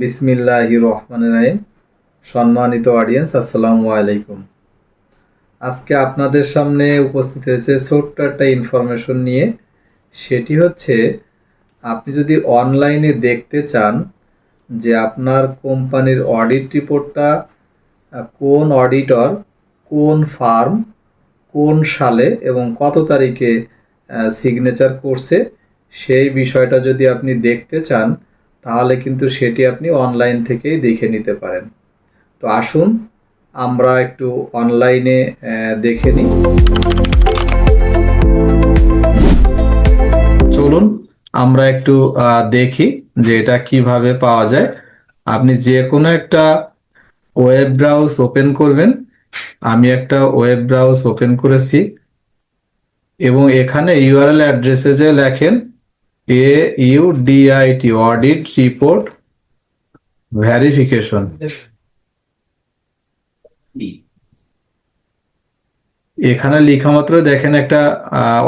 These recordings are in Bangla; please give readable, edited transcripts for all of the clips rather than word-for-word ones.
বিসমিল্লাহির রহমানির রহিম। সম্মানিত অডিয়েন্স, আসসালামু আলাইকুম। আজকে আপনাদের সামনে উপস্থিত হয়েছে ছোট্ট একটা ইনফরমেশন নিয়ে। সেটি হচ্ছে, আপনি যদি অনলাইনে দেখতে চান যে আপনার কোম্পানির অডিট রিপোর্টটা কোন অডিটর, কোন ফার্ম, কোন সালে এবং কত তারিখে সিগনেচার করছে, সেই বিষয়টা যদি আপনি দেখতে চান, তাহলে কিন্তু সেটি আপনি অনলাইন থেকেই দেখে নিতে পারেন। তো আসুন আমরা একটু অনলাইনে দেখে নিই। চলুন আমরা একটু দেখি যে এটা কিভাবে পাওয়া যায়। আপনি যে কোনো একটা ওয়েব ব্রাউজ ওপেন করবেন। আমি একটা ওয়েব ব্রাউজ ওপেন করেছি এবং এখানে ইউআরএল অ্যাড্রেসে যে লেখেন AUDIT অডিট রিপোর্ট ভেরিফিকেশন, এখানে লেখা মাত্র দেখেন একটা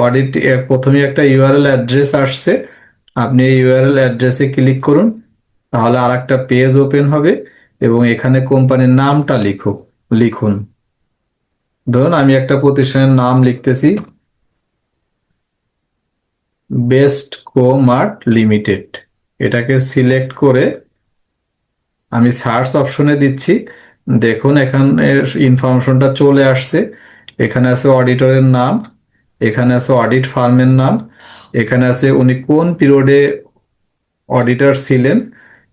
অডিট, প্রথমে একটা ইউআরএল অ্যাড্রেস আসছে। আপনি এই ইউআরএল অ্যাড্রেসে ক্লিক করুন, তাহলে আর একটা পেজ ওপেন হবে এবং এখানে কোম্পানির নামটা লিখুন। ধরুন আমি একটা প্রতিষ্ঠানের নাম লিখতেছি, বেস্ট কো মার্ট লিমিটেড। এটাকে সিলেক্ট করে আমি সার্চ অপশনে দিচ্ছি। দেখুন এখানে ইনফরমেশনটা চলে আসছে। এখানে আছে অডিটরের নাম, এখানে আছে অডিট ফার্মের নাম, এখানে আছে উনি কোন পিরিয়ডে অডিটর ছিলেন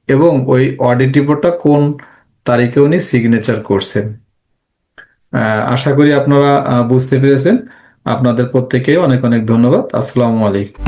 এবং ওই অডিট রিপোর্টটা কোন তারিখে উনি সিগনেচার করছেন। আশা করি আপনারা বুঝতে পেরেছেন। আপনাদের প্রত্যেককে অনেক অনেক ধন্যবাদ। আসসালামু আলাইকুম।